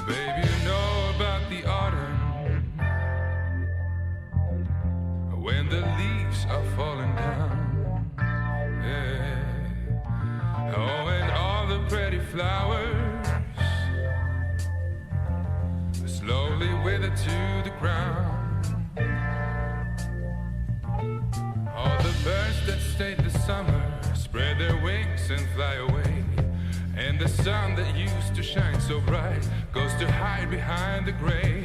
Baby, you know about the autumn, when the leaves are falling down, yeah. Oh, and all the pretty flowers slowly wither to the ground. All the birds that stayed the summer spread their wings and fly away. And the sun that used to shine so bright goes to hide behind the gray.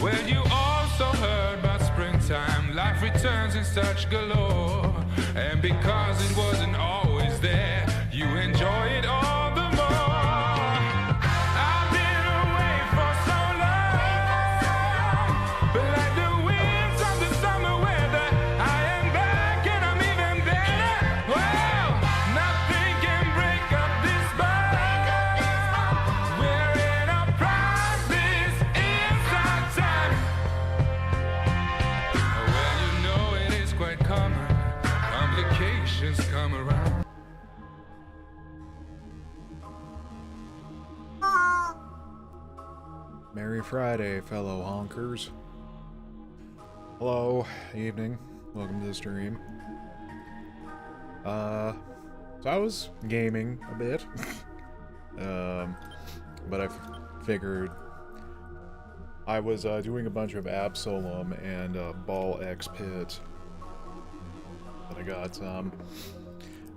Well, you also heard about springtime, life returns in such galore. And because it wasn't always there, you enjoy it all the more. I've been away for so long, but like the winds of the summer weather, I am back and I'm even better. Well, nothing can break up this bond. We're in a process inside time. Well, you know it is quite common, complications come around. Merry Friday, fellow honkers. Hello, evening. Welcome to the stream. So I was gaming a bit. But I figured I was doing a bunch of Absolem and Ball X Pit. But I got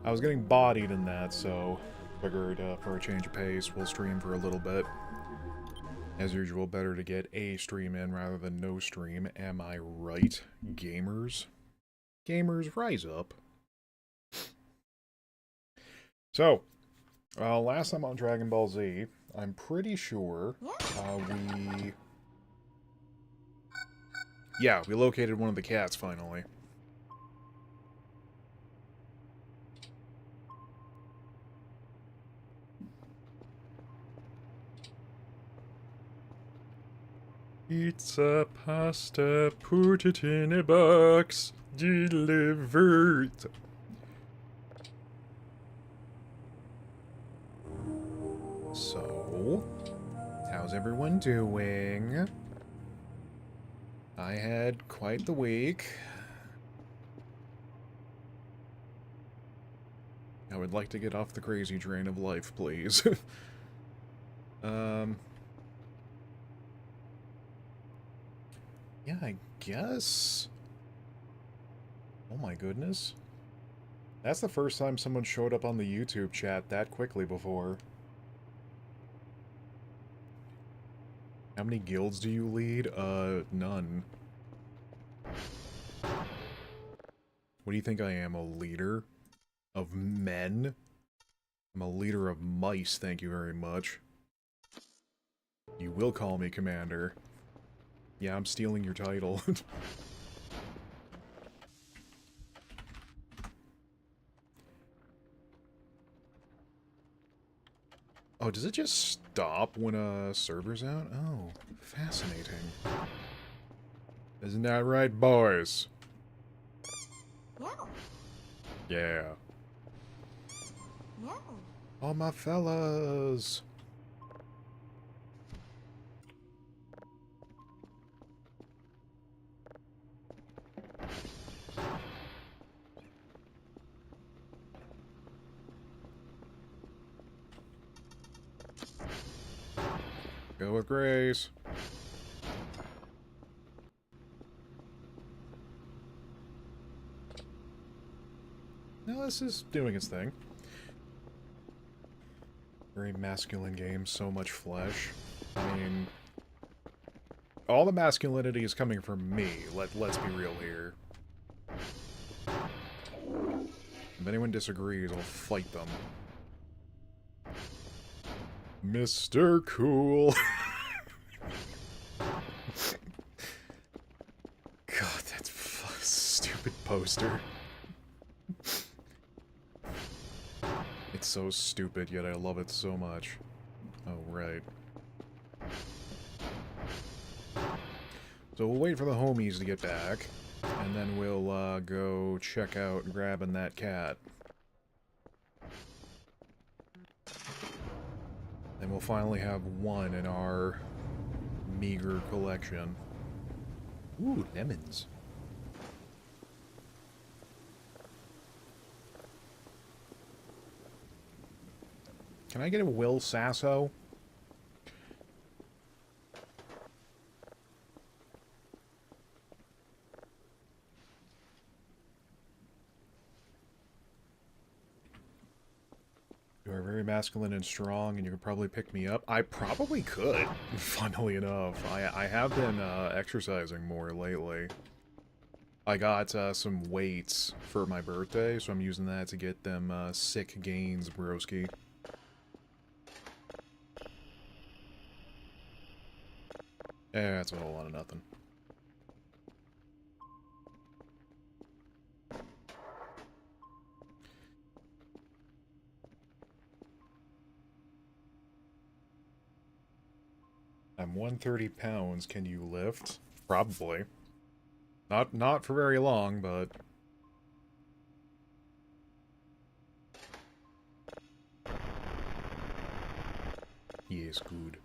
I was getting bodied in that, so figured for a change of pace, we'll stream for a little bit. As usual, better to get a stream in rather than no stream. Am I right, gamers? Gamers, rise up. So, last time on Dragon Ball Z, I'm pretty sure we located one of the cats finally. Pizza, pasta, put it in a box, delivered. So, how's everyone doing? I had quite the week. I would like to get off the crazy train of life, please. Yeah, I guess. Oh my goodness. That's the first time someone showed up on the YouTube chat that quickly before. How many guilds do you lead? None. What do you think I am, a leader? Of men? I'm a leader of mice, thank you very much. You will call me commander. Yeah, I'm stealing your title. Oh, does it just stop when a server's out? Oh, fascinating. Isn't that right, boys? Yeah. All my fellas. Go with grace. No, this is doing its thing. Very masculine game, so much flesh. I mean, all the masculinity is coming from me. Let's be real here. If anyone disagrees, I'll fight them. Mr. Cool. God, that's a stupid poster. It's so stupid, yet I love it so much. Oh, right. So we'll wait for the homies to get back, and then we'll go check out grabbing that cat. Then we'll finally have one in our meager collection. Ooh, lemons. Can I get a Will Sasso? You are very masculine and strong, and you could probably pick me up. I probably could, funnily enough. I have been exercising more lately. I got some weights for my birthday, so I'm using that to get them sick gains, broski. Yeah, that's a whole lot of nothing. I'm 130 pounds. Can you lift? Probably. Not for very long, but... Yes, good.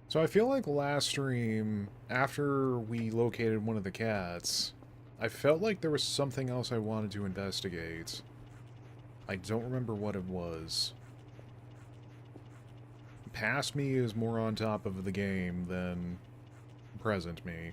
So I feel like last stream, after we located one of the cats, I felt like there was something else I wanted to investigate. I don't remember what it was. Past me is more on top of the game than present me.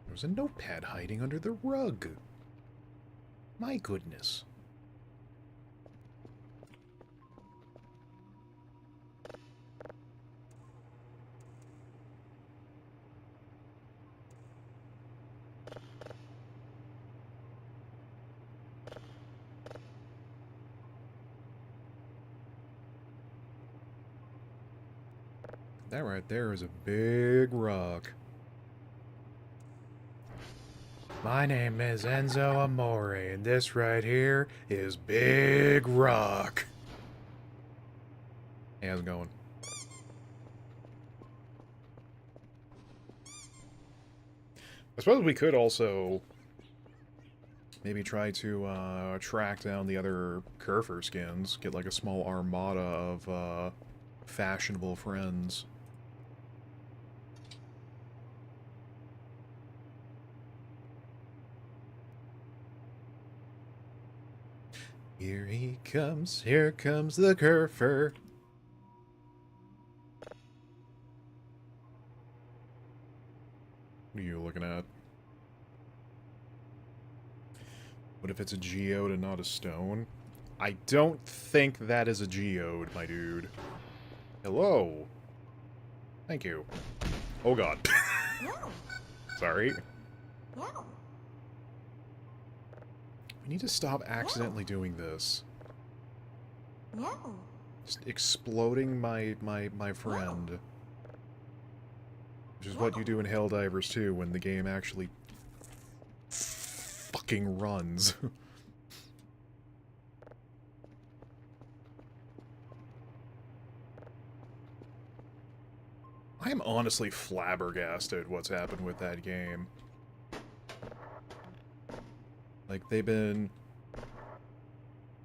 There's a notepad hiding under the rug. My goodness. That right there is a big rock. My name is Enzo Amore, and this right here is Big Rock. Hey, how's it going? I suppose we could also maybe try to track down the other Kerfer skins, get like a small armada of fashionable friends. Here comes the Kerfer. What are you looking at? What if it's a geode and not a stone? I don't think that is a geode, my dude. Hello. Thank you. Oh god. No. Sorry. No. We need to stop accidentally doing this. No. Just exploding my friend. Which is what you do in Helldivers 2 when the game actually fucking runs. I am honestly flabbergasted what's happened with that game. Like, they've been...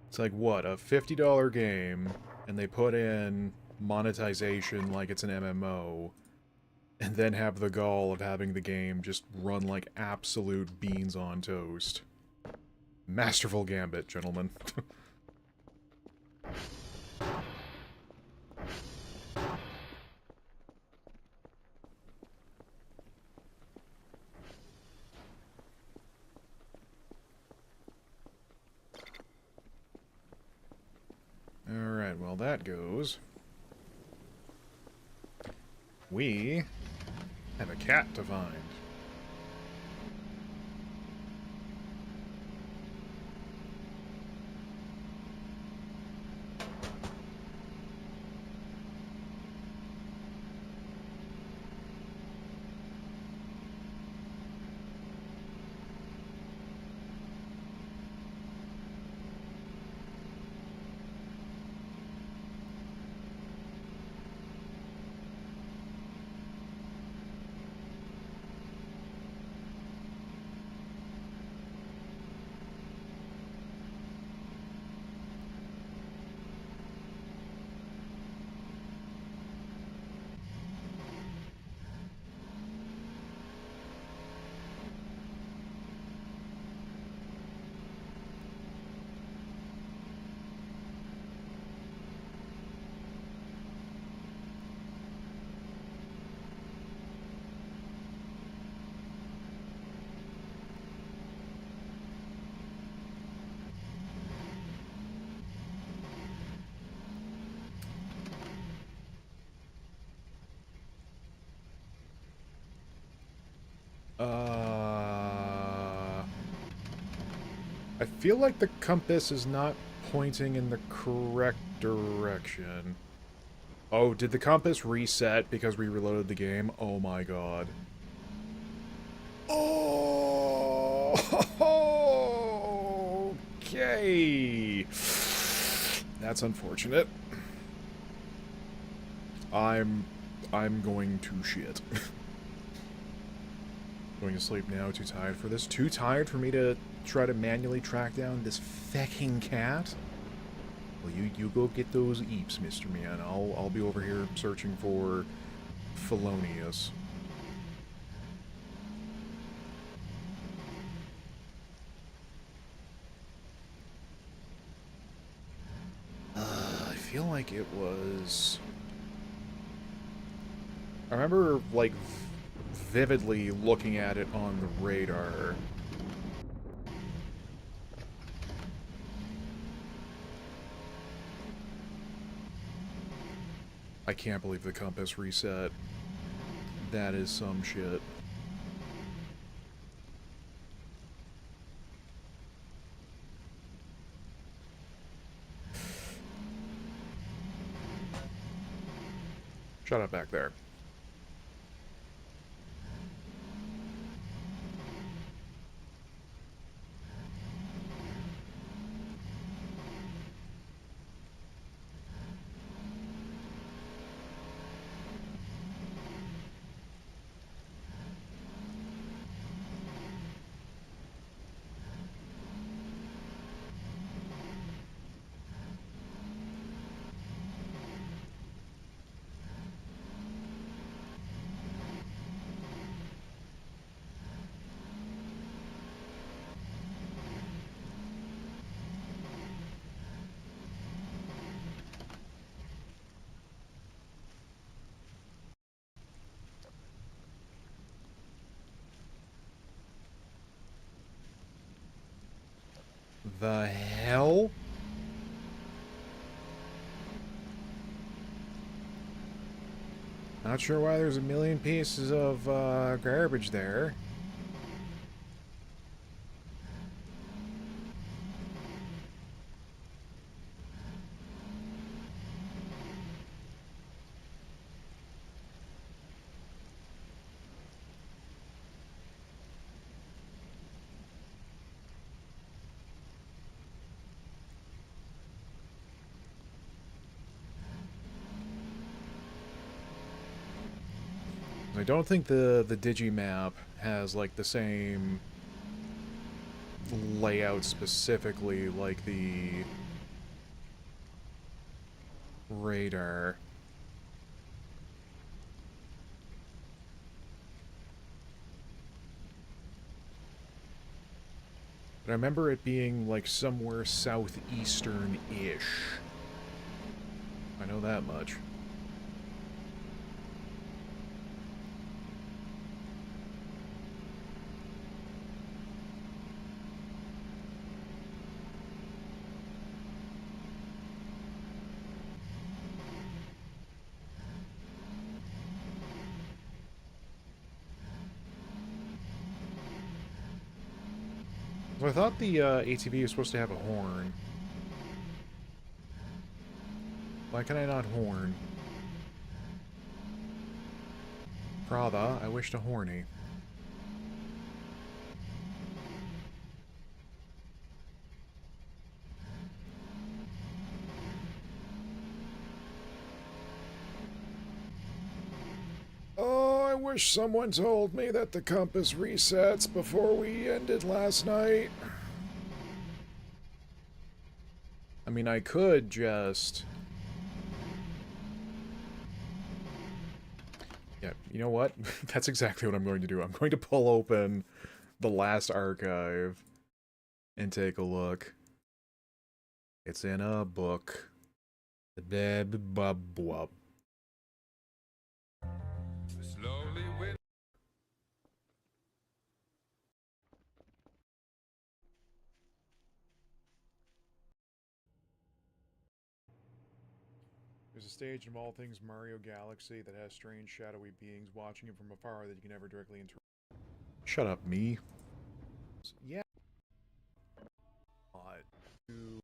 It's like, what, a $50 game, and they put in monetization like it's an MMO, and then have the gall of having the game just run like absolute beans on toast. Masterful gambit, gentlemen. that goes, we have a cat to find. I feel like the compass is not pointing in the correct direction. Oh, did the compass reset because we reloaded the game? Oh my god. Oh, okay. That's unfortunate. I'm going to shit. Going to sleep now, too tired for this. Too tired for me to try to manually track down this fecking cat? Well, you go get those eeps, Mr. Man. I'll be over here searching for Felonious. I feel like it was... I remember, like, vividly looking at it on the radar. I can't believe the compass reset. That is some shit. Shut up back there. The hell? Not sure why there's a million pieces of garbage there. I don't think the Digimap has, like, the same layout specifically like the radar. But I remember it being, like, somewhere southeastern-ish. I know that much. Well, I thought the ATV was supposed to have a horn. Why can I not horn? Prada, I wish to horny. Oh, I wish someone told me that the compass resets before we ended last night. I mean, I could just... Yeah, you know what? That's exactly what I'm going to do. I'm going to pull open the last archive and take a look. It's in a book. Slowly with There's a stage in all things Mario Galaxy that has strange shadowy beings watching him from afar that you can never directly interact. Shut up, me. Yeah. To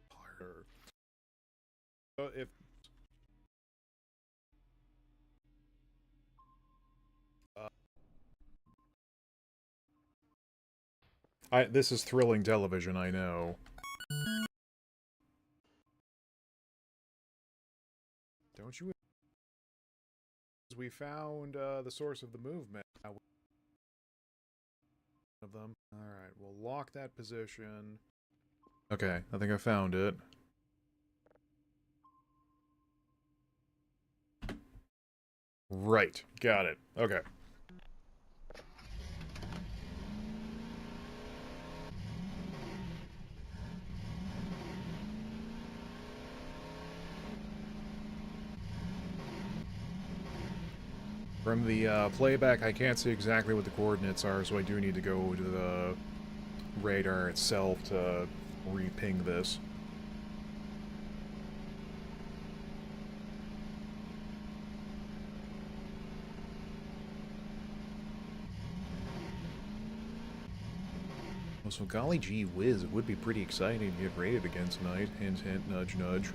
harder. So if this is thrilling television, I know. Don't you? We found the source of the movement. Of them. All right, we'll lock that position. Okay, I think I found it. Right, got it. Okay. From the playback, I can't see exactly what the coordinates are, so I do need to go to the radar itself to re-ping this. So golly gee whiz, it would be pretty exciting to get rated again tonight. Hint, hint, nudge, nudge.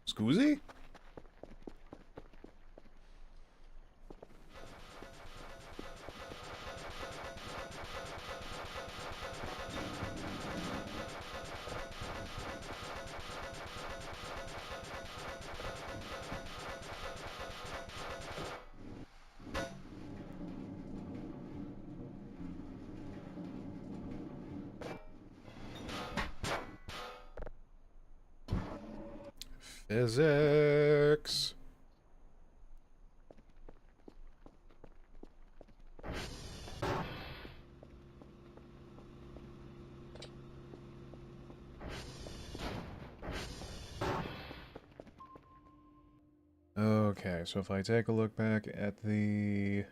Scoozy? Physics. Okay, so if I take a look back at the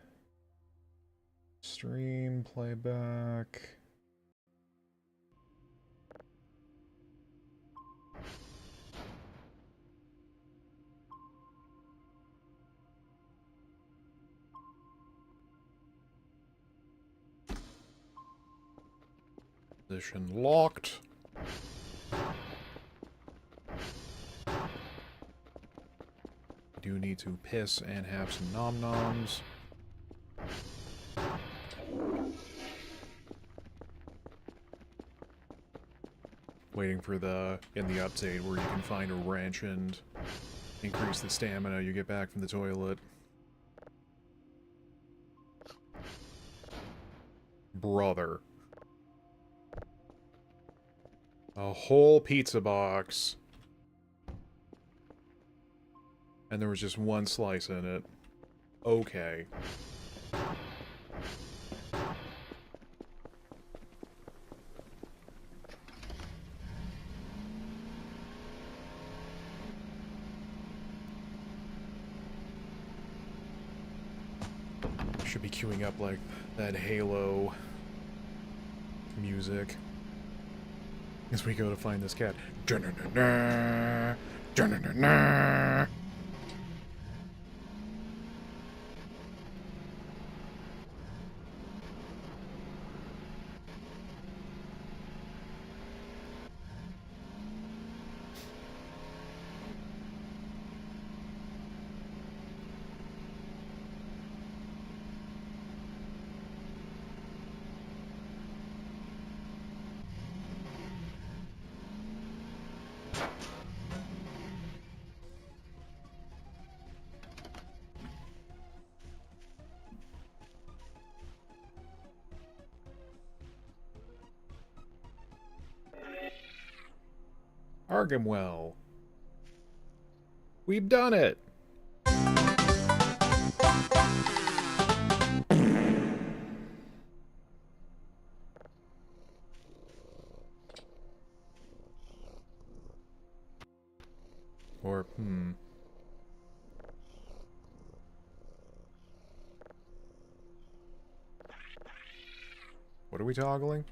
stream playback... Position locked. Do need to piss and have some nom-noms. Waiting for in the update where you can find a wrench and increase the stamina you get back from the toilet. Brother. A whole pizza box. And there was just one slice in it. Okay. Should be queuing up like that Halo music as we go to find this cat. Dun-dun-dun-dun, dun-dun-dun-dun. Argamwell. We've done it! Or, What are we toggling?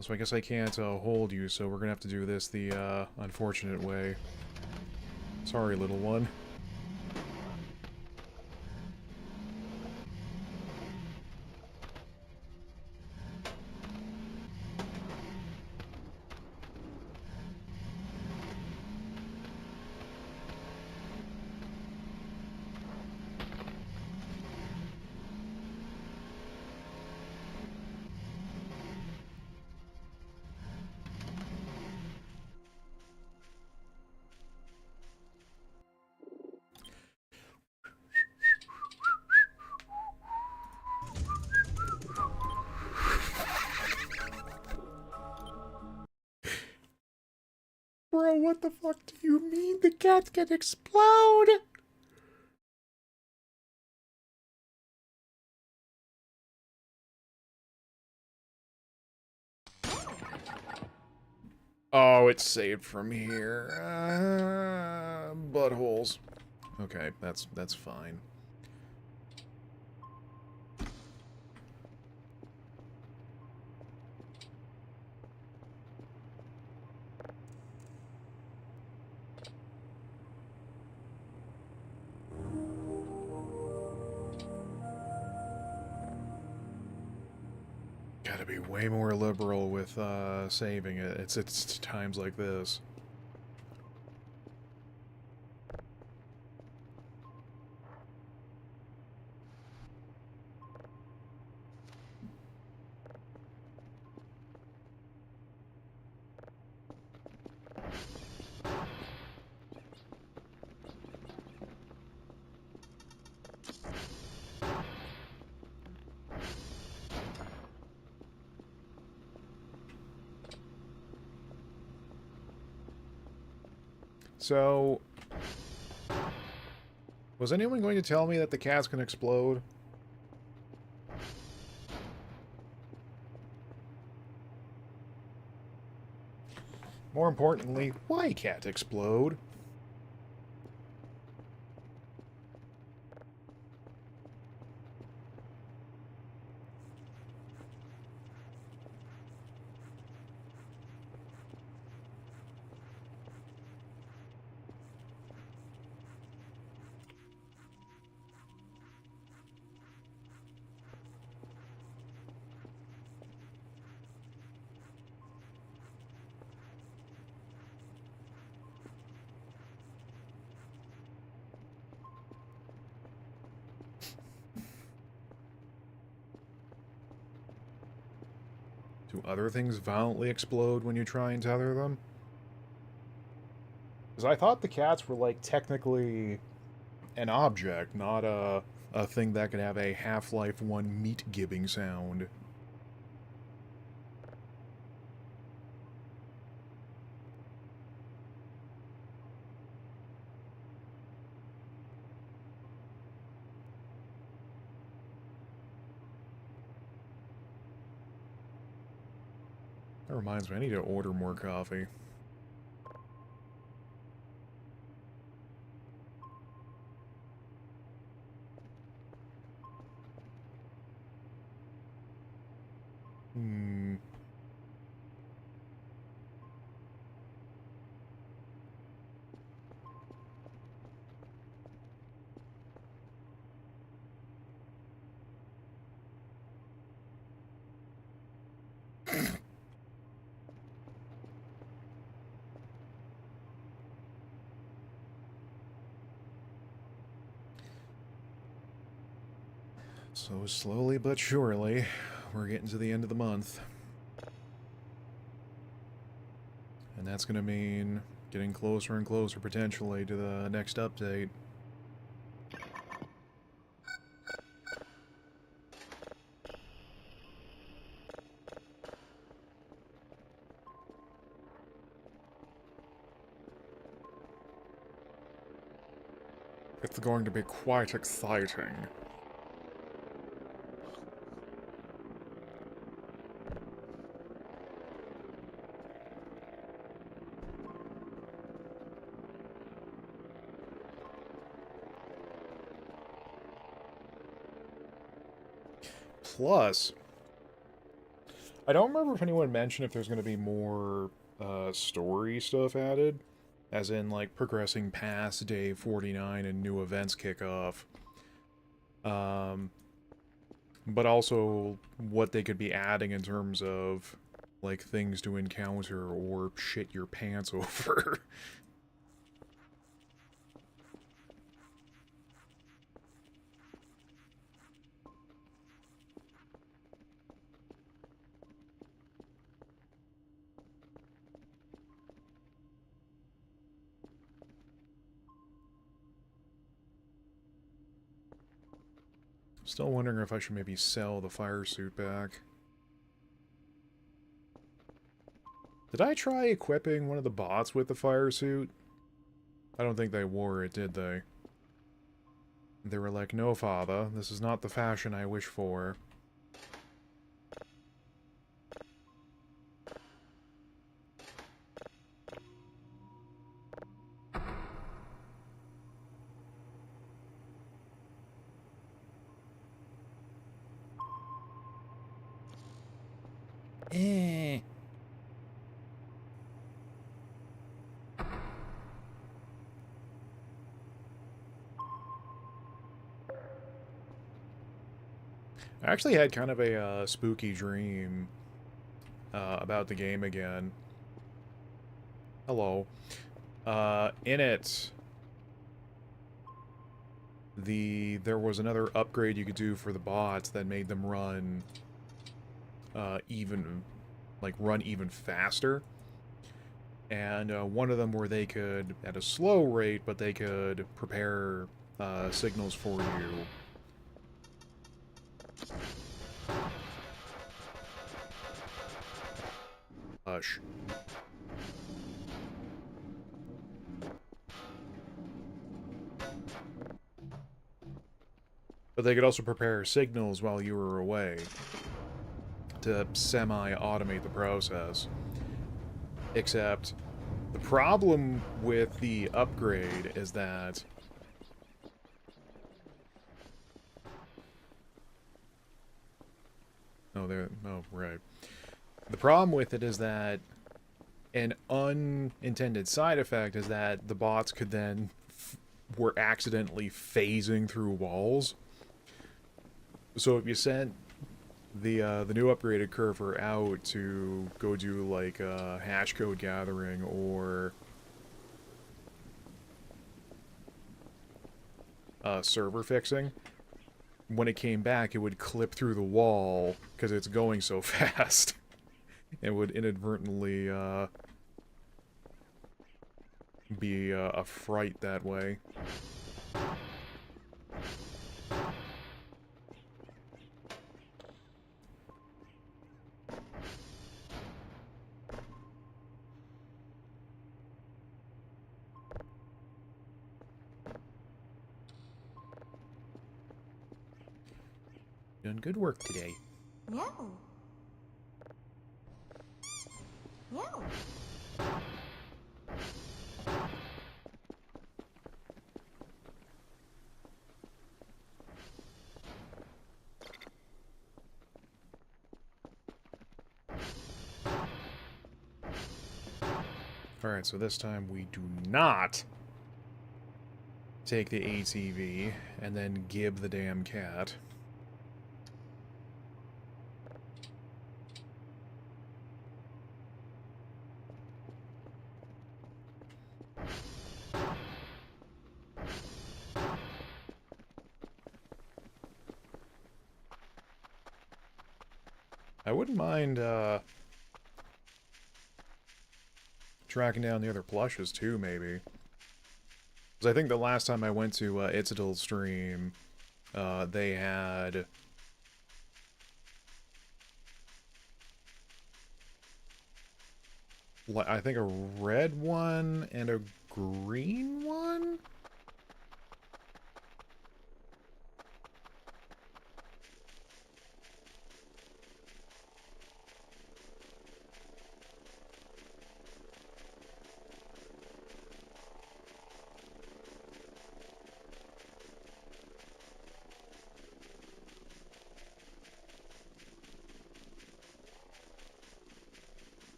So I guess I can't hold you, so we're gonna have to do this the unfortunate way. Sorry, little one. Bro, what the fuck do you mean the cat can explode? Oh, it's saved from here. Buttholes. Okay, that's fine. Gotta be way more liberal with saving it. It's times like this. So, was anyone going to tell me that the cats can explode? More importantly, why cat explode? Do other things violently explode when you try and tether them? Because I thought the cats were, like, technically an object, not a thing that could have a Half-Life 1 meat-gibbing sound. That reminds me, I need to order more coffee. Hmm. So slowly but surely, we're getting to the end of the month. And that's going to mean getting closer and closer, potentially, to the next update. It's going to be quite exciting. Plus, I don't remember if anyone mentioned if there's going to be more story stuff added, as in, like, progressing past day 49 and new events kick off. But also what they could be adding in terms of, like, things to encounter or shit your pants over. Still wondering if I should maybe sell the fire suit back. Did I try equipping one of the bots with the fire suit? I don't think they wore it, did they? They were like, no, father, this is not the fashion I wish for. Eh. I actually had kind of a spooky dream about the game again. Hello. In it, there was another upgrade you could do for the bots that made them run run even faster. And one of them where they could, at a slow rate, but they could prepare signals for you. Hush. But they could also prepare signals while you were away to semi-automate the process. Except, the problem with the upgrade is that right. The problem with it is that an unintended side effect is that the bots could then were accidentally phasing through walls. So if you sent the new upgraded curver out to go do like hash code gathering or server fixing, when it came back it would clip through the wall because it's going so fast. It would inadvertently be a fright that way. Done good work today. No. Yeah. Alright, so this time we do not take the ATV and then gib the damn cat. I wouldn't mind, tracking down the other plushes, too, maybe. Because I think the last time I went to, Itzadil's stream, they had... I think a red one and a green one?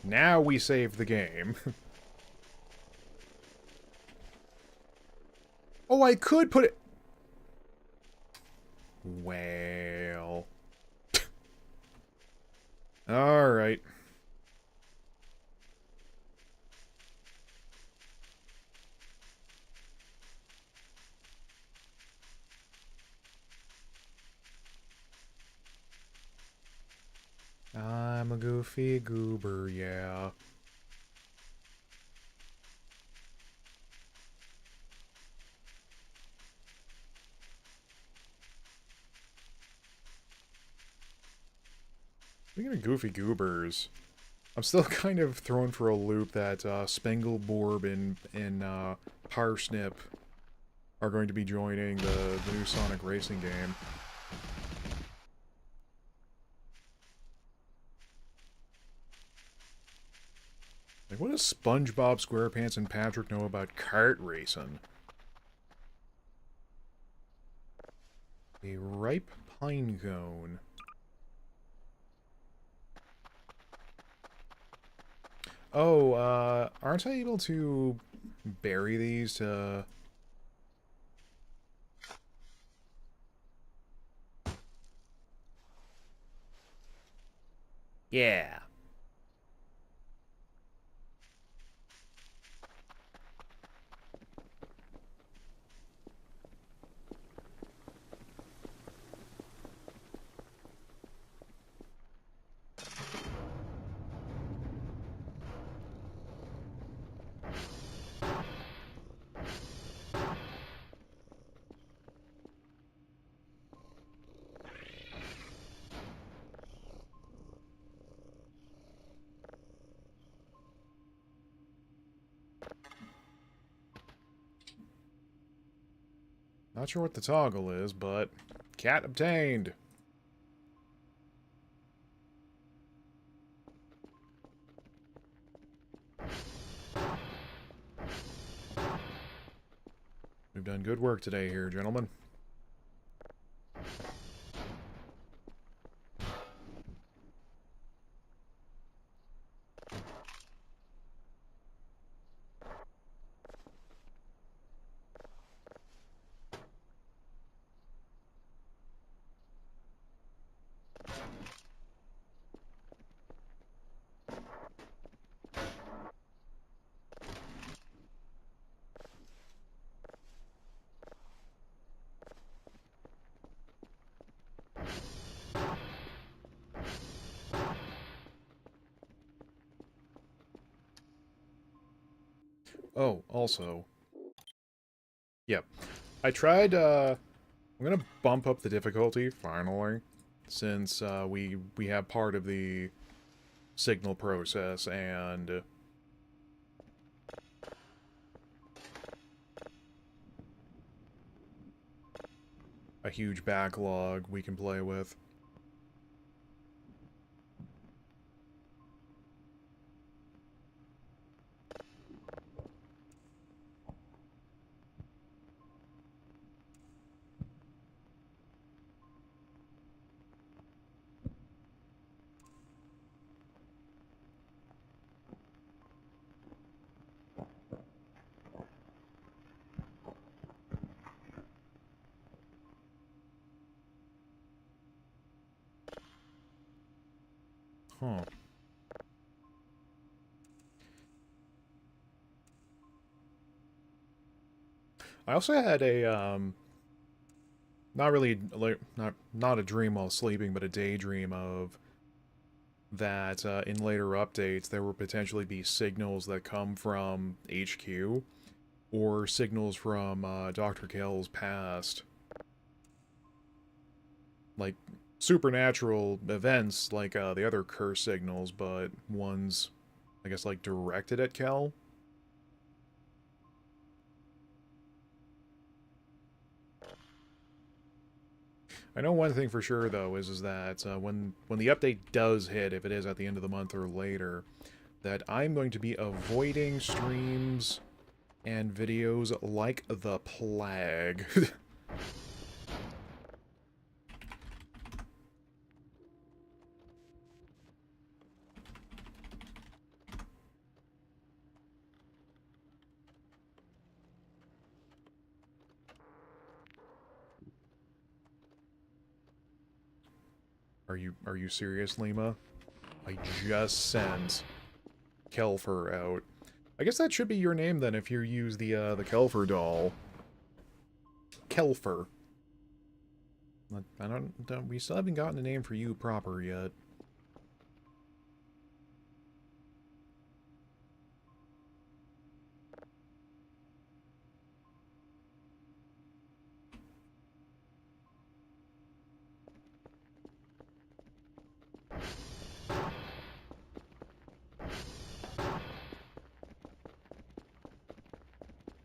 Now we save the game. Oh, I could put it... Well... Alright. I'm a goofy goober, yeah. Speaking of goofy goobers, I'm still kind of thrown for a loop that Spangleboard and Parsnip are going to be joining the new Sonic Racing game. Like, what does SpongeBob SquarePants and Patrick know about kart racing? A ripe pine cone. Oh, aren't I able to bury these to... Yeah. Not sure what the toggle is, but cat obtained. We've done good work today here, gentlemen. Oh, also... Yep. I tried, I'm gonna bump up the difficulty, finally. since we have part of the signal process and a huge backlog we can play with. Huh. I also had a not really like not a dream while sleeping, but a daydream of that in later updates there will potentially be signals that come from HQ or signals from Dr. Kell's past, like supernatural events like the other curse signals, but ones I guess like directed at Kell. I know one thing for sure though is that when the update does hit, if it is at the end of the month or later, that I'm going to be avoiding streams and videos like the plague. Are you serious, Lima? I just sent Kelfer out. I guess that should be your name then if you use the Kelfer doll. Kelfer. I don't we still haven't gotten a name for you proper yet.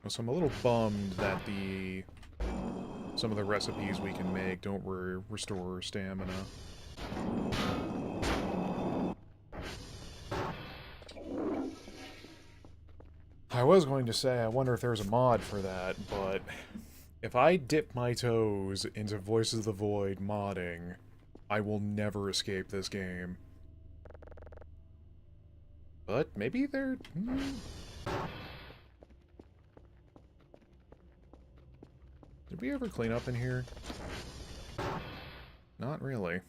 So I'm a little bummed that some of the recipes we can make don't restore stamina. I was going to say, I wonder if there's a mod for that, but if I dip my toes into Voices of the Void modding, I will never escape this game. But maybe they're... Did we ever clean up in here? Not really.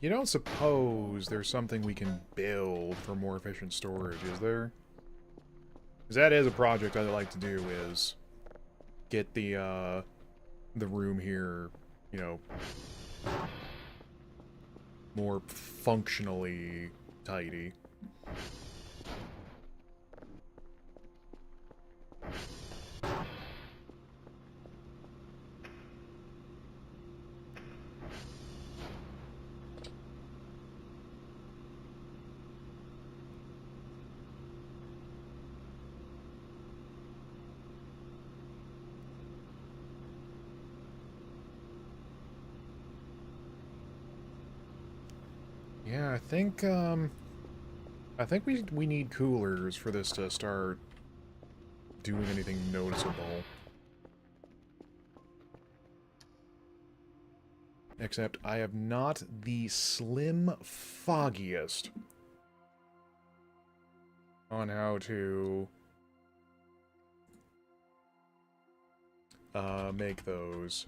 You don't suppose there's something we can build for more efficient storage, is there? Because that is a project I'd like to do, is get the room here, you know, more functionally tidy. Yeah, I think we need coolers for this to start doing anything noticeable. Except I have not the slim foggiest on how to make those.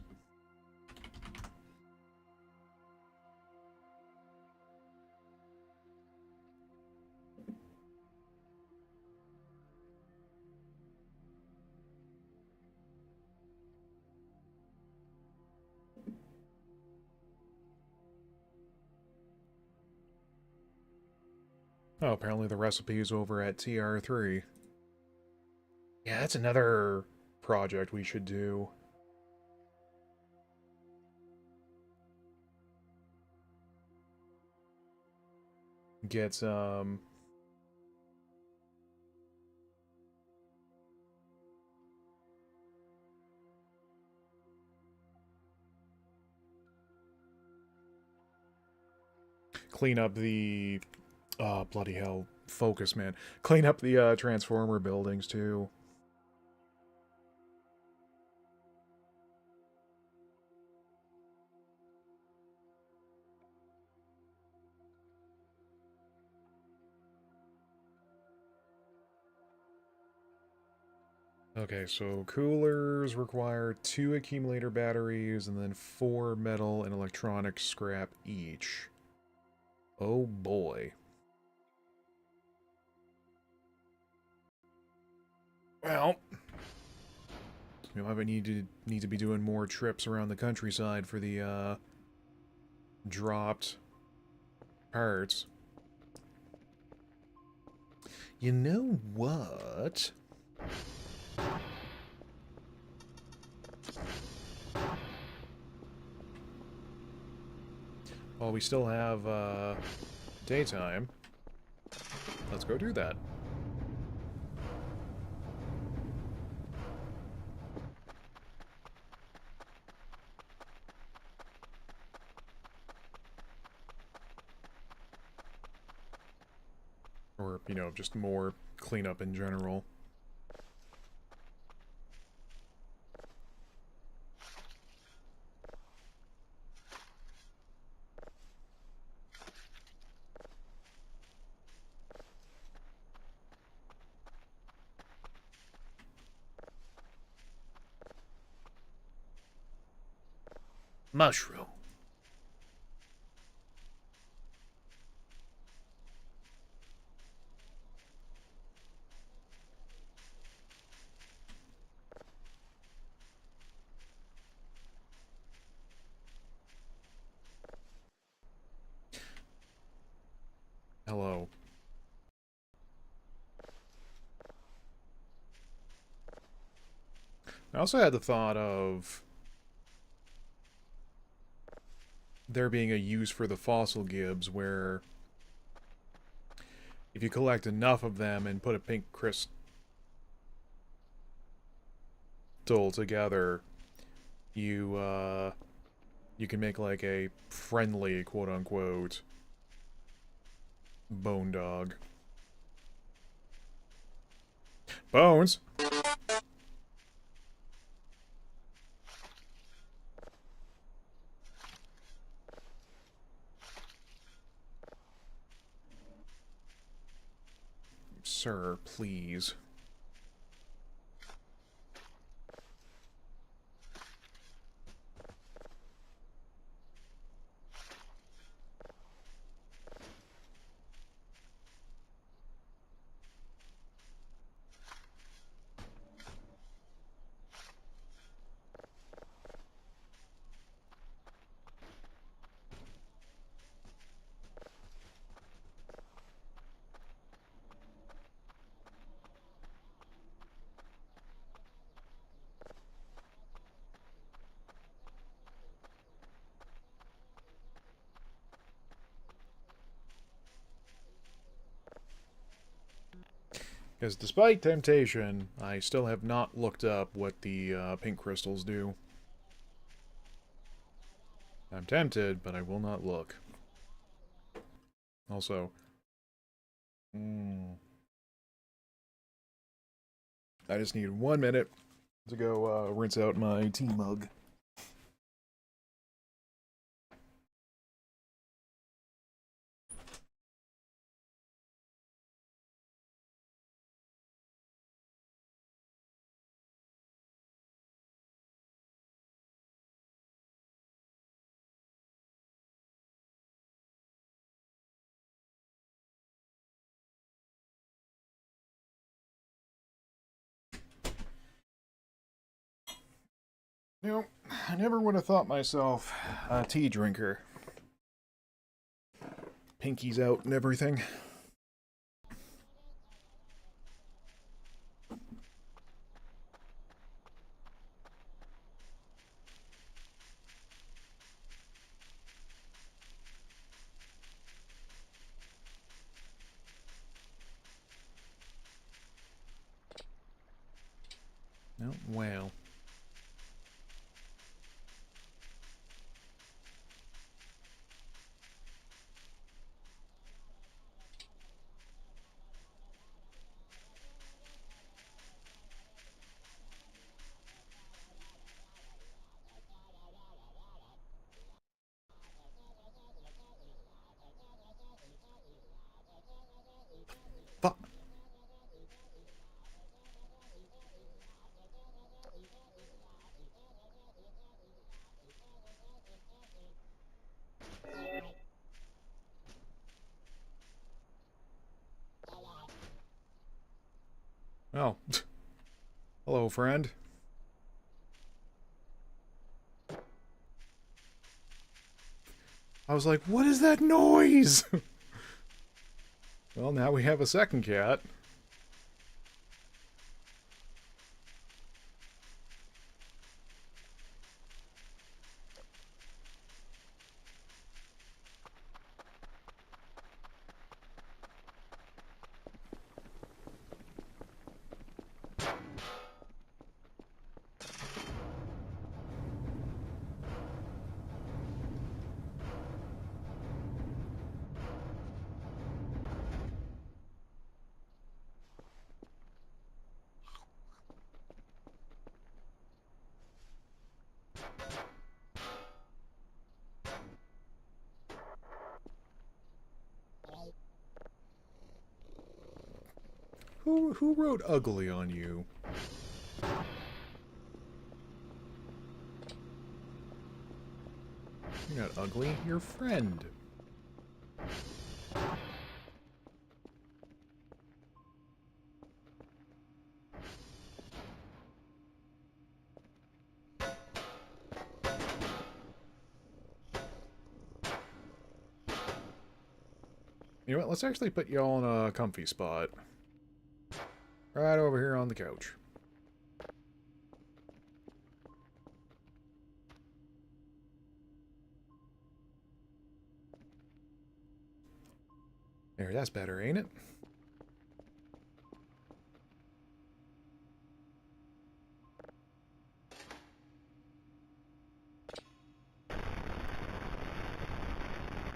Oh, apparently the recipe is over at TR3. Yeah, that's another project we should do. Get clean up the bloody hell, focus, man. Clean up the transformer buildings too. Okay, so coolers require 2 accumulator batteries and then 4 metal and electronic scrap each. Oh boy. Well, we might need to be doing more trips around the countryside for the dropped parts. You know what? While we still have daytime, let's go do that. Or, you know, just more cleanup in general. Mushroom. Hello. I also had the thought of there being a use for the fossil gibbs where if you collect enough of them and put a pink crystal together, you can make like a friendly quote-unquote bone dog. Bones! Sir, please. Because despite temptation, I still have not looked up what the pink crystals do. I'm tempted, but I will not look. Also, I just need 1 minute to go rinse out my tea mug. You know, I never would have thought myself a tea drinker. Pinky's out and everything. Oh, wow. Fuck. Oh. Hello, friend. I was like, what is that noise? Well, now we have a second cat. Who wrote ugly on you? You're not ugly, you're friend. You know what, let's actually put you all in a comfy spot. Right over here on the couch. There, that's better, ain't it?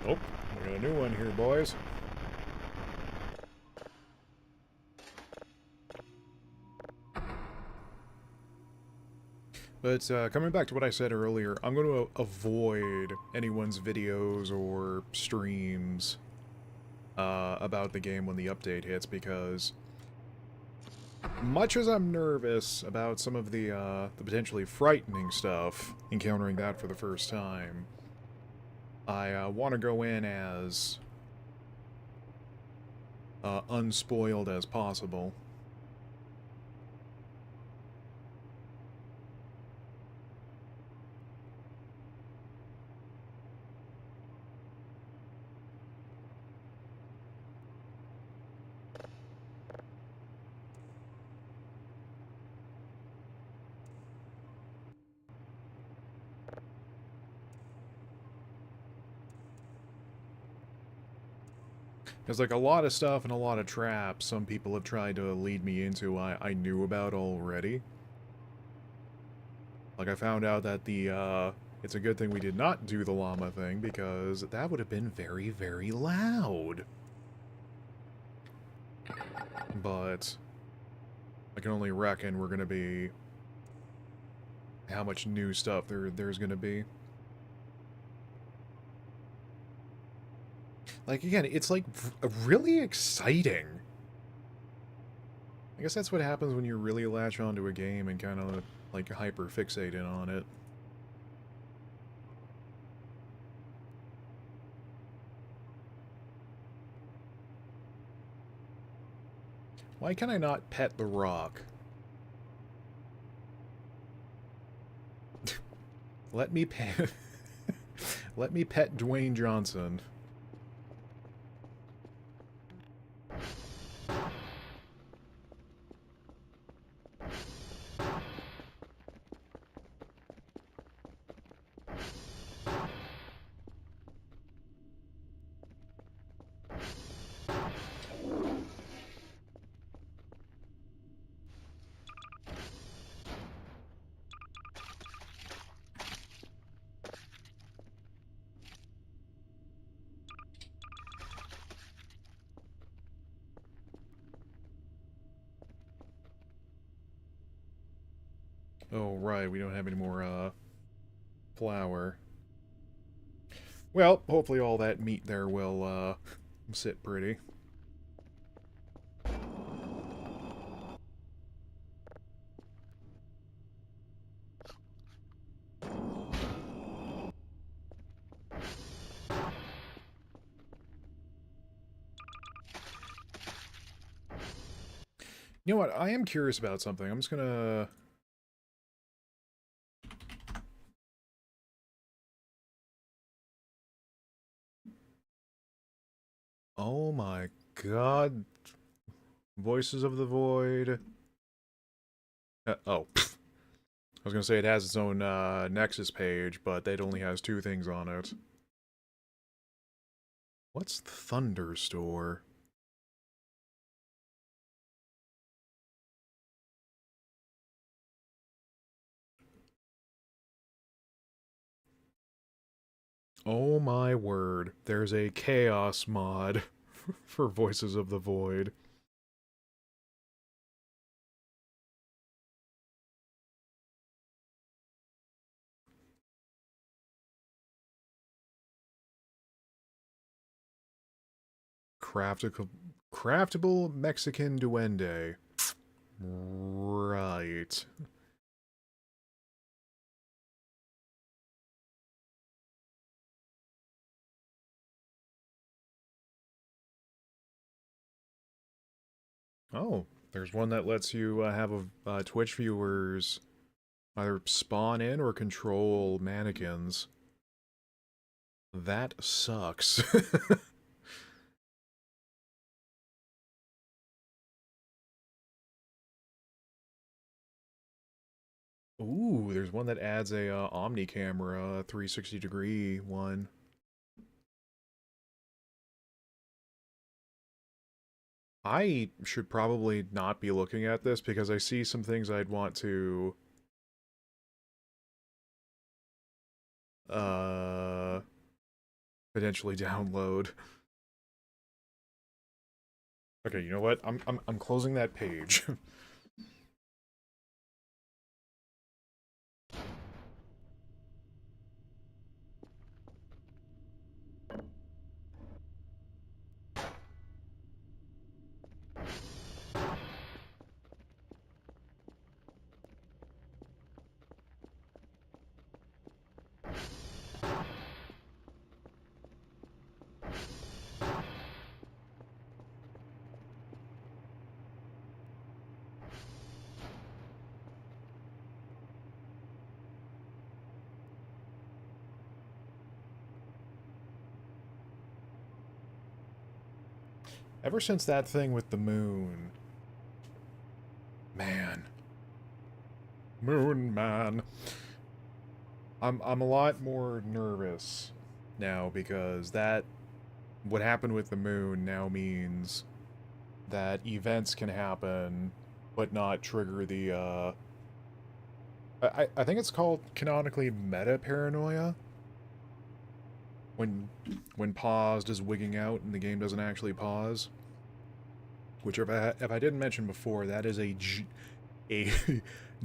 Oh, we got a new one here, boys. But coming back to what I said earlier, I'm going to avoid anyone's videos or streams about the game when the update hits, because much as I'm nervous about some of the potentially frightening stuff, encountering that for the first time, I want to go in as unspoiled as possible. There's like a lot of stuff and a lot of traps some people have tried to lead me into I knew about already. Like I found out that it's a good thing we did not do the llama thing because that would have been very, very loud. But I can only reckon we're gonna be how much new stuff there's gonna be. Like again, it's like really exciting. I guess that's what happens when you really latch onto a game and kind of like hyper fixate in on it. Why can I not pet the rock? Let me pet... Let me pet Dwayne Johnson. Oh, right, we don't have any more, flour. Well, hopefully all that meat there will, sit pretty. You know what, I am curious about something. I'm just gonna... Oh my god. Voices of the Void. Oh. I was gonna say it has its own, Nexus page, but it only has 2 things on it. What's Thunderstore? Oh my word. There's a Chaos mod for Voices of the Void. Craftable Mexican Duende. Right. Oh, there's one that lets you have Twitch viewers either spawn in or control mannequins. That sucks. Ooh, there's one that adds a Omni camera, 360-degree one. I should probably not be looking at this because I see some things I'd want to uh potentially download. Okay, you know what? I'm closing that page. Ever since that thing with the moon. Man. Moon man. I'm a lot more nervous now because that what happened with the moon now means that events can happen, but not trigger the, I think it's called canonically meta paranoia. When paused is wigging out and the game doesn't actually pause. Which, if I didn't mention before, that is a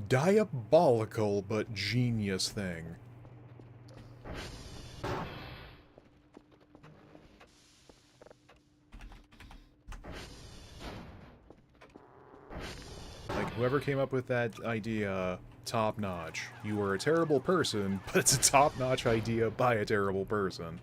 diabolical but genius thing. Like, whoever came up with that idea, top notch. You were a terrible person, but it's a top notch idea by a terrible person.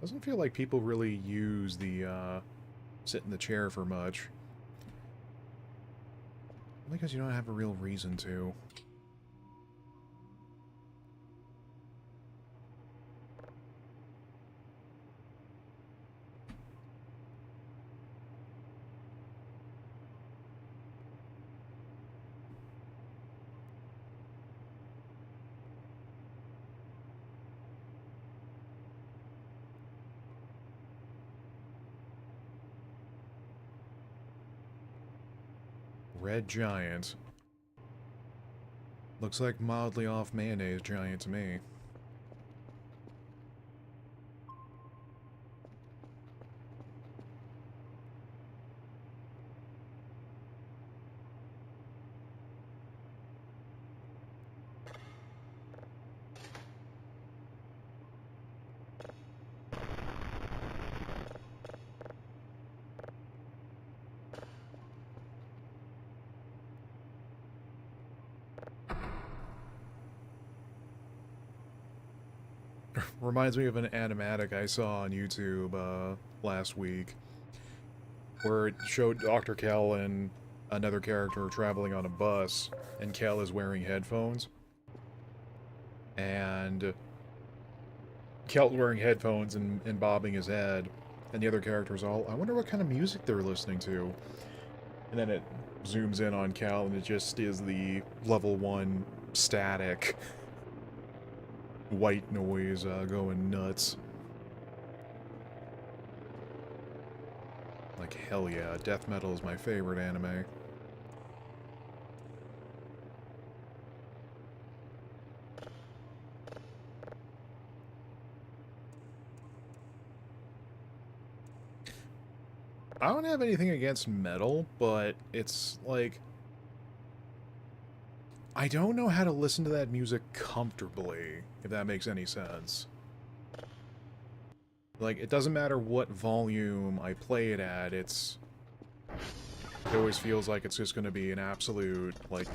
Doesn't feel like people really use the, sit in the chair for much. Because you don't have a real reason to. Red Giant. Looks like mildly off mayonnaise giant to me. Reminds me of an animatic I saw on YouTube last week, where it showed Dr. Kel and another character traveling on a bus, and Kel is wearing headphones. And Kel's wearing headphones and bobbing his head, and the other character's all, I wonder what kind of music they're listening to. And then it zooms in on Kel, and it just is the level 1 static white noise going nuts. Like, hell yeah, death metal is my favorite anime. I don't have anything against metal, but it's like, I don't know how to listen to that music comfortably, if that makes any sense. Like, it doesn't matter what volume I play it at, it always feels like it's just gonna be an absolute, like...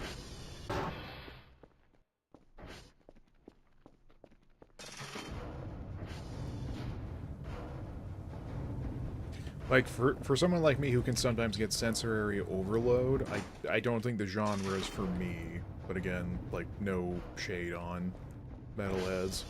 Like, for someone like me who can sometimes get sensory overload, I don't think the genre is for me. But again, like, no shade on metalheads.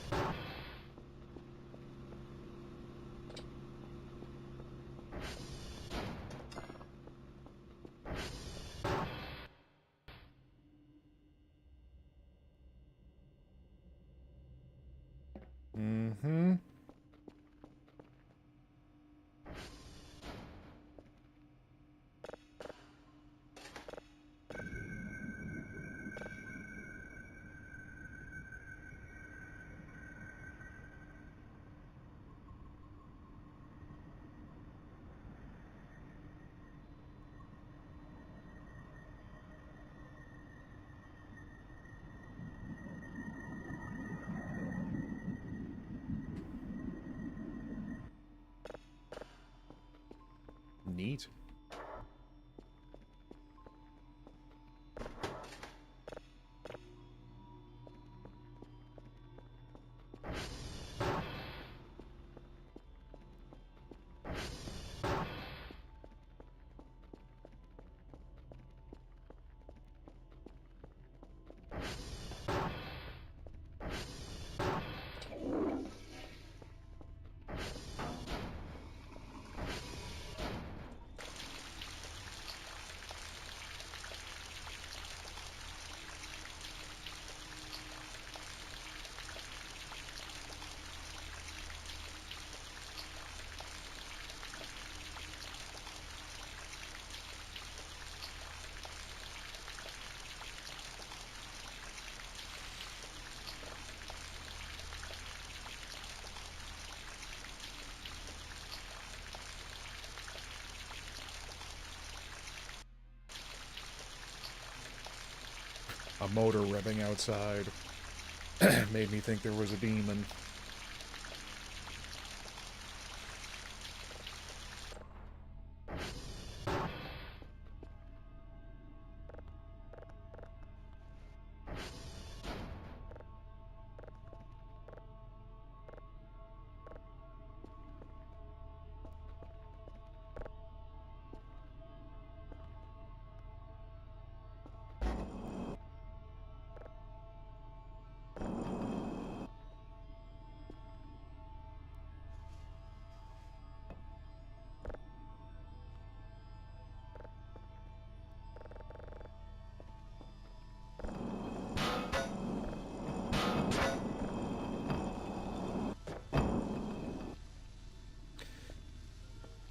Mm-hmm. Neat. a motor revving outside made me think there was a demon.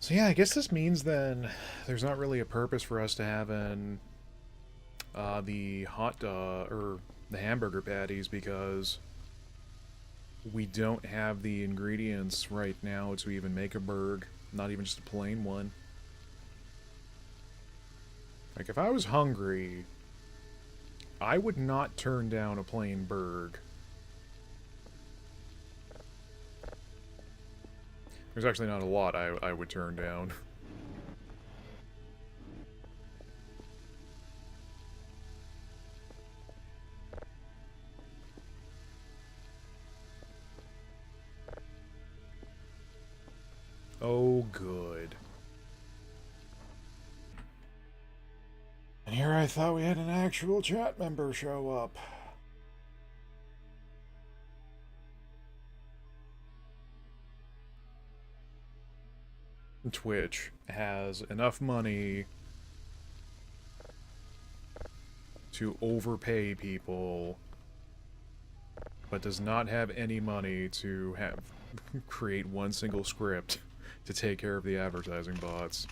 So yeah, I guess this means then there's not really a purpose for us to have the hot dog or the hamburger patties because we don't have the ingredients right now to even make a burg, not even just a plain one. Like if I was hungry, I would not turn down a plain burg. There's actually not a lot I would turn down. Oh, good. And here I thought we had an actual chat member show up. Twitch has enough money to overpay people, but does not have any money to have create one single script to take care of the advertising bots.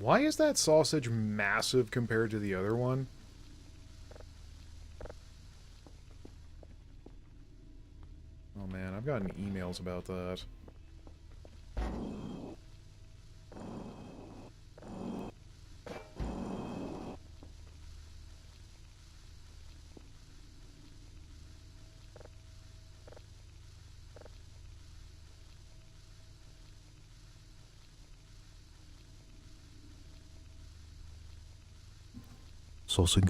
Why is that sausage massive compared to the other one? Oh man, I've gotten emails about that. Sausage.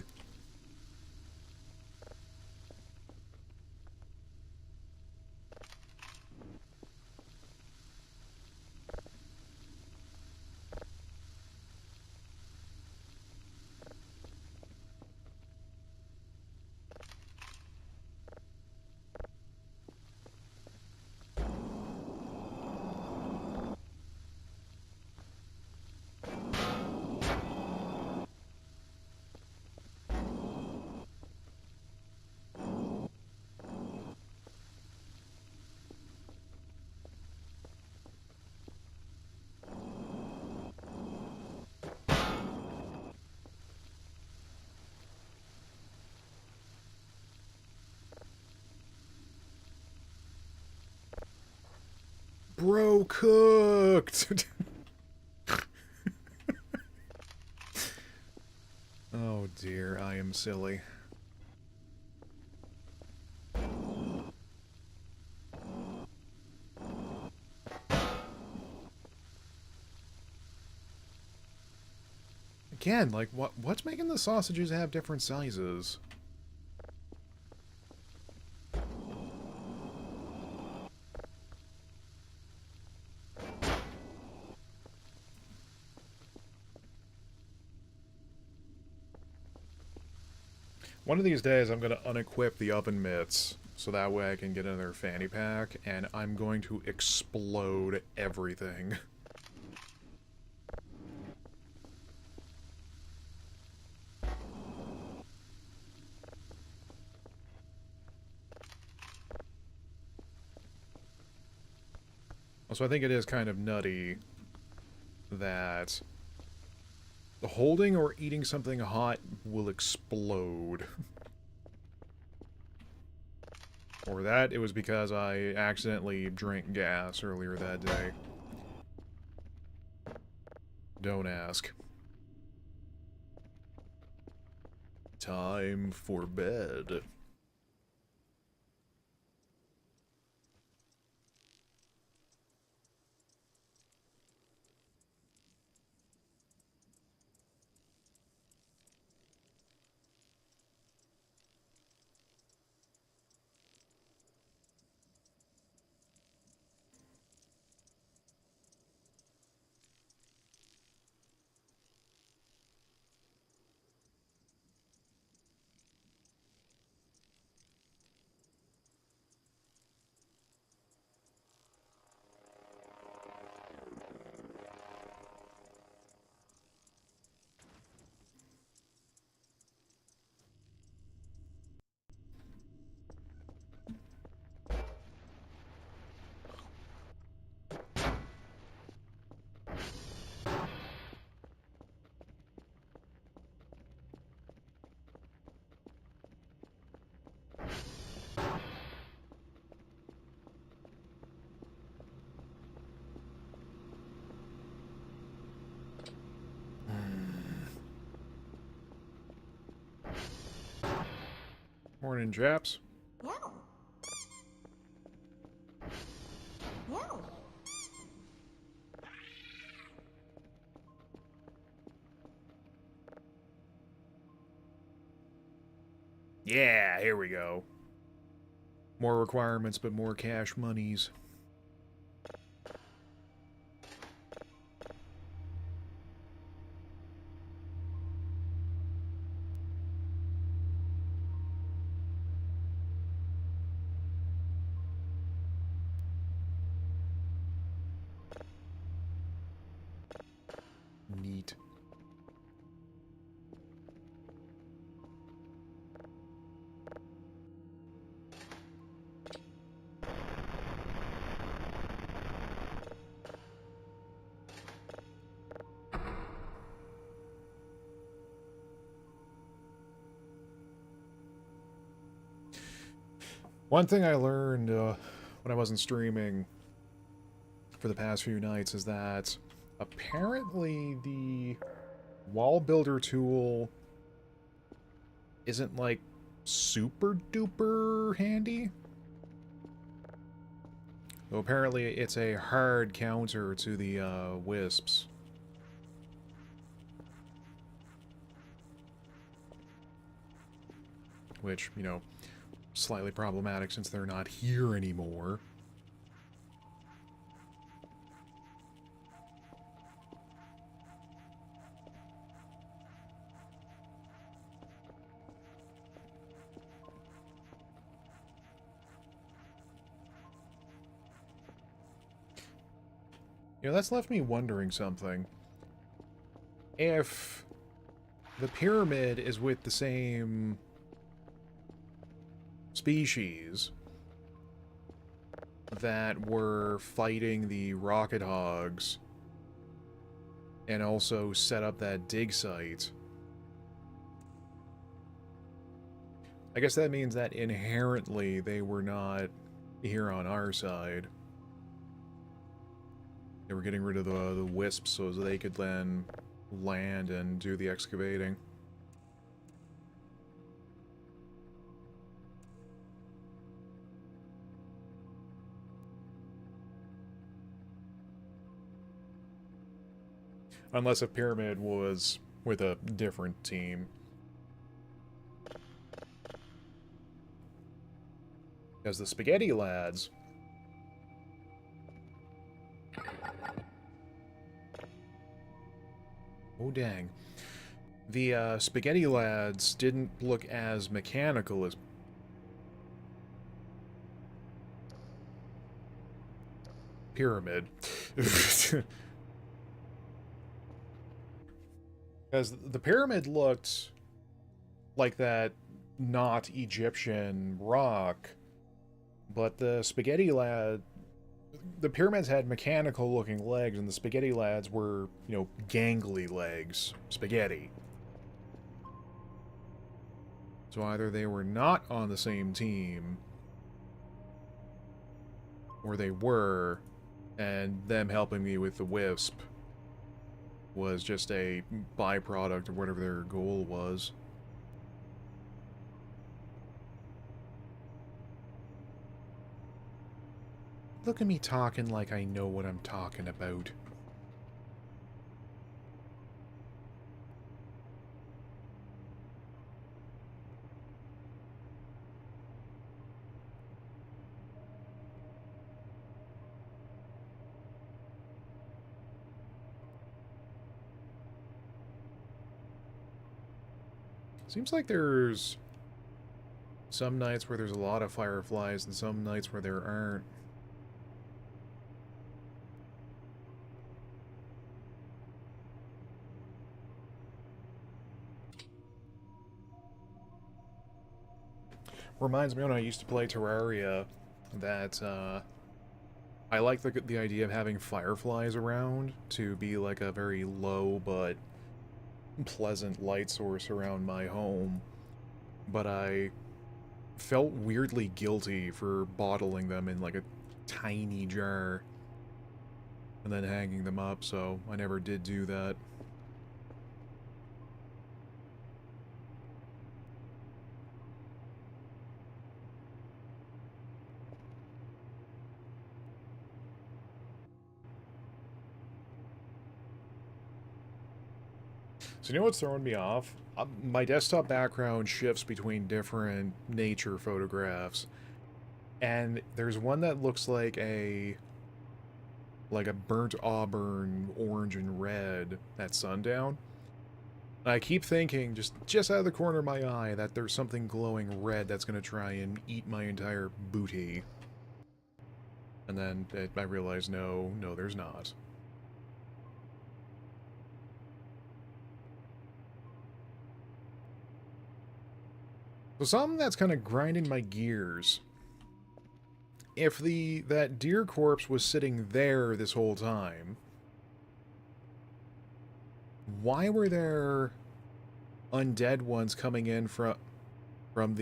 Bro cooked! Oh dear, I am silly. Again, like, what's making the sausages have different sizes? One of these days, I'm going to unequip the oven mitts so that way I can get another fanny pack, and I'm going to explode everything. So I think it is kind of nutty that holding or eating something hot will explode. Or that it was because I accidentally drank gas earlier that day. Don't ask. Time for bed. Morning, Japs. Meow. Meow. Yeah, here we go. More requirements, but more cash monies. Neat. One thing I learned when I wasn't streaming for the past few nights is that apparently the wall builder tool isn't like super duper handy. Though apparently it's a hard counter to the wisps. Which, you know, slightly problematic since they're not here anymore. You know, that's left me wondering something. If the pyramid is with the same species that were fighting the rocket hogs and also set up that dig site, I guess that means that inherently they were not here on our side. They were getting rid of the wisps so they could then land and do the excavating. Unless a pyramid was with a different team. Because the Spaghetti Lads... Oh, dang. The Spaghetti Lads didn't look as mechanical as... Pyramid. Because the Pyramid looked like that not Egyptian rock, but the Spaghetti Lad... The Pyramids had mechanical-looking legs, and the Spaghetti Lads were, you know, gangly legs. Spaghetti. So either they were not on the same team, or they were, and them helping me with the Wisp was just a byproduct of whatever their goal was. Look at me talking like I know what I'm talking about. Seems like there's some nights where there's a lot of fireflies and some nights where there aren't. Reminds me when I used to play Terraria that I like the idea of having fireflies around to be like a very low but pleasant light source around my home, but I felt weirdly guilty for bottling them in like a tiny jar and then hanging them up, so I never did do that. So you know what's throwing me off? My desktop background shifts between different nature photographs, and there's one that looks like a burnt auburn, orange and red at sundown. I keep thinking, just out of the corner of my eye, that there's something glowing red that's going to try and eat my entire booty. And then I realize, no, there's not. So something that's kind of grinding my gears. If that deer corpse was sitting there this whole time, why were there undead ones coming in from from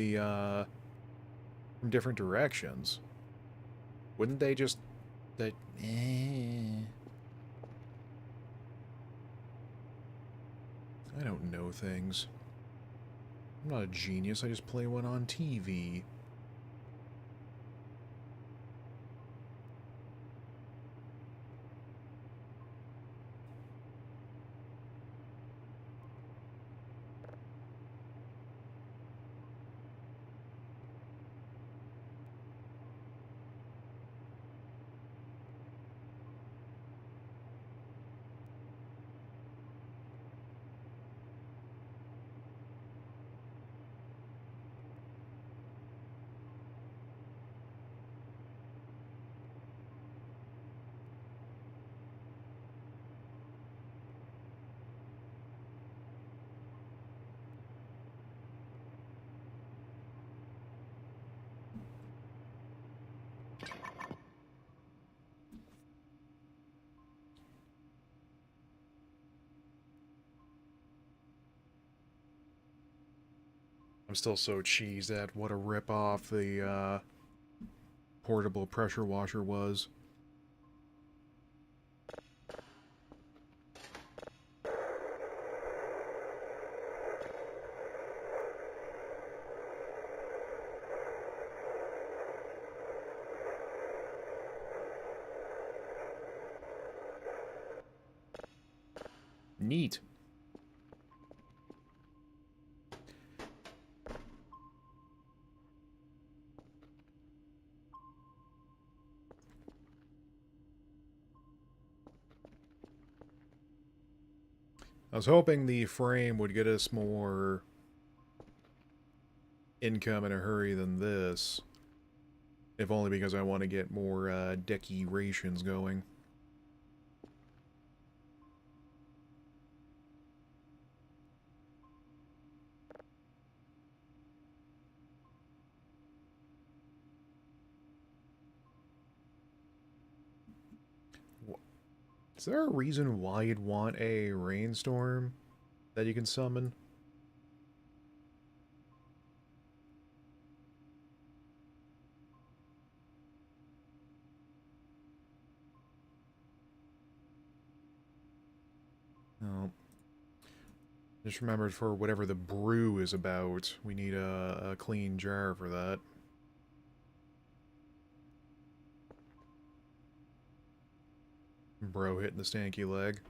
different directions? Wouldn't they just that? I don't know things. I'm not a genius. I just play one on TV. I'm still so cheesed at what a rip-off the portable pressure washer was. Neat. I was hoping the frame would get us more income in a hurry than this. If only because I want to get more decorations going. Is there a reason why you'd want a rainstorm that you can summon? No. Just remembered for whatever the brew is about, we need a clean jar for that. Bro hitting the stanky leg.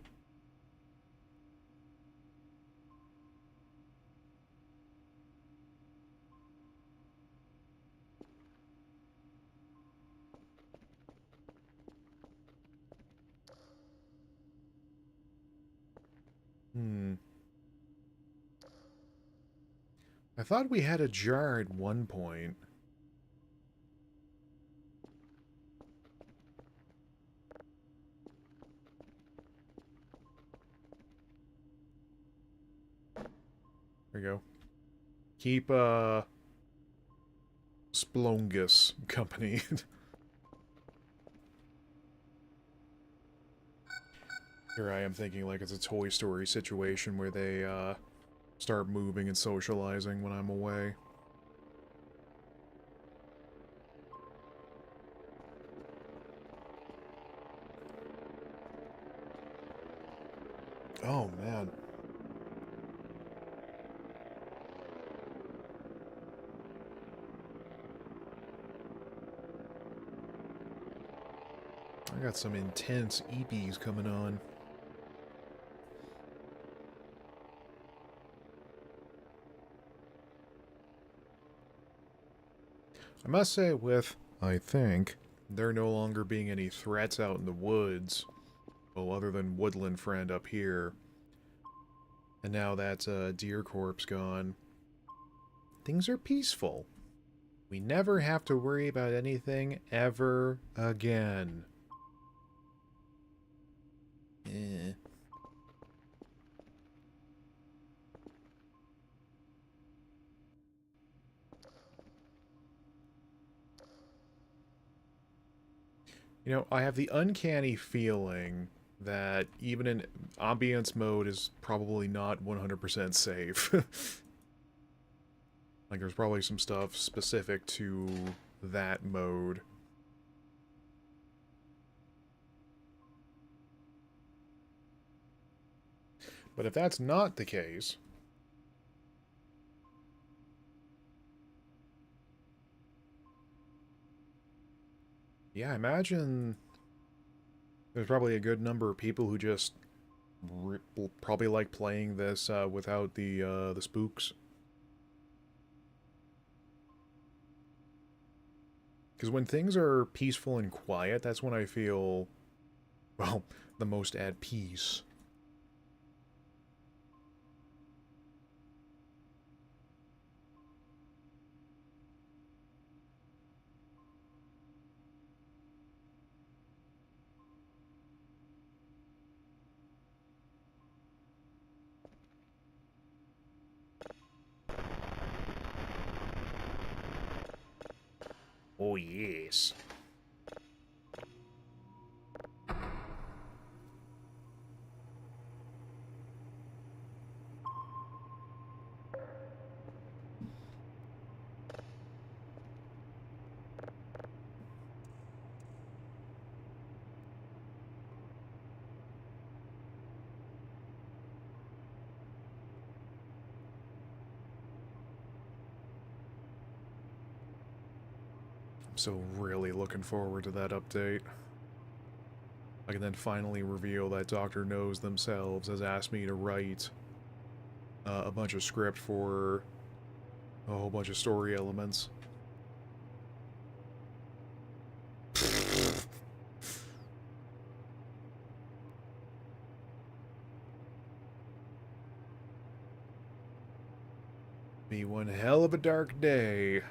I thought we had a jar at one point. There we go. Keep, Splongus company. Here I am thinking like it's a Toy Story situation where they, start moving and socializing when I'm away. Oh, man. I got some intense EPs coming on. I must say I think, there no longer being any threats out in the woods, well, other than Woodland Friend up here, and now that Deer Corpse gone, things are peaceful. We never have to worry about anything ever again. Eh. You know, I have the uncanny feeling that even in ambience mode is probably not 100% safe. Like, there's probably some stuff specific to that mode. But if that's not the case... Yeah, I imagine there's probably a good number of people who just will probably like playing this without the spooks. Because when things are peaceful and quiet, that's when I feel, well, the most at peace. Oh, yes. So really looking forward to that update. I can then finally reveal that Dr. Knows themselves has asked me to write a bunch of script for a whole bunch of story elements. Be one hell of a dark day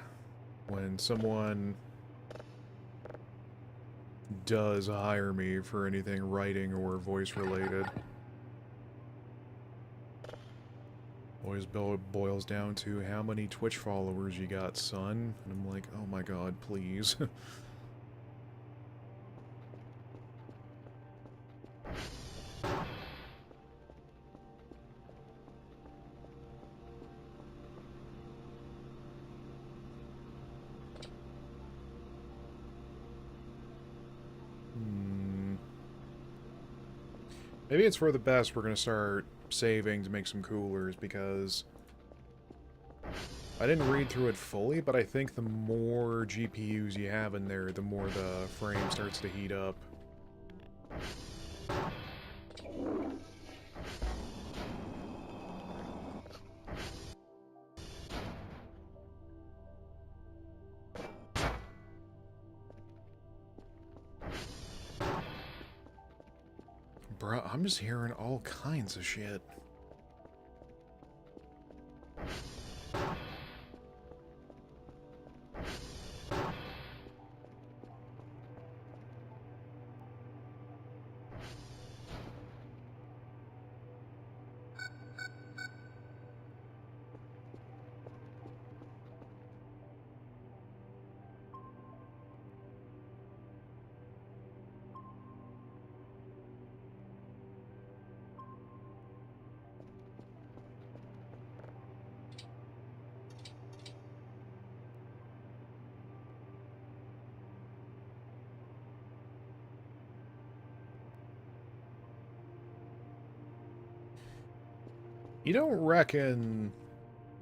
when someone does hire me for anything writing or voice related. Always boils down to how many Twitch followers you got, son. And I'm like, oh my god, please. Maybe it's for the best we're gonna start saving to make some coolers, because I didn't read through it fully, but I think the more GPUs you have in there, the more the frame starts to heat up. Bruh, I'm just hearing all kinds of shit. You don't reckon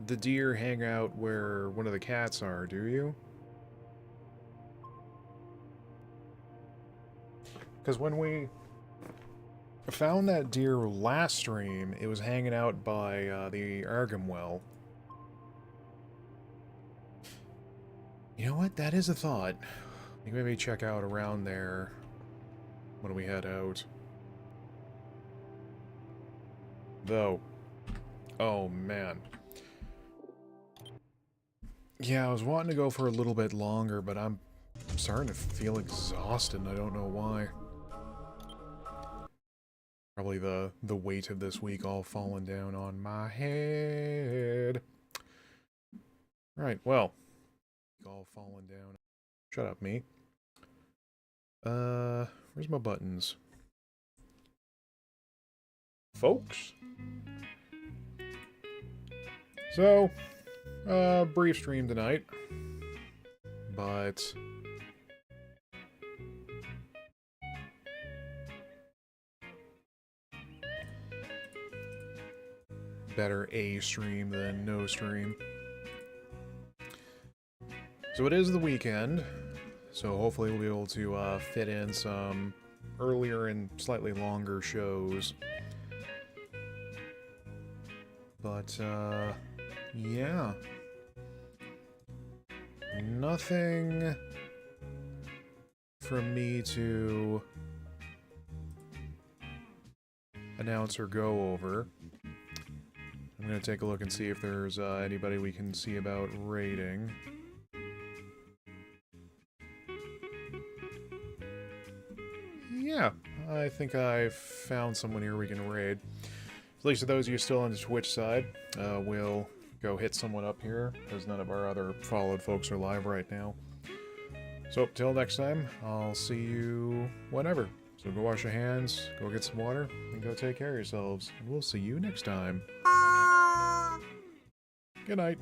the deer hang out where one of the cats are, do you? Because when we found that deer last stream, it was hanging out by the Argham well. You know what? That is a thought. I think maybe check out around there when we head out. Though, oh man. Yeah, I was wanting to go for a little bit longer, but I'm starting to feel exhausted and I don't know why. Probably the weight of this week all falling down on my head. Right, well. All falling down. Shut up, me. Where's my buttons? Folks? So, brief stream tonight. But better a stream than no stream. So it is the weekend, so hopefully we'll be able to fit in some earlier and slightly longer shows. But, yeah. Nothing from me to announce or go over. I'm gonna take a look and see if there's anybody we can see about raiding. Yeah, I think I've found someone here we can raid. At least to those of you still on the Twitch side, we'll go hit someone up here, because none of our other followed folks are live right now. So, till next time, I'll see you whenever. So go wash your hands, go get some water, and go take care of yourselves. We'll see you next time. Good night.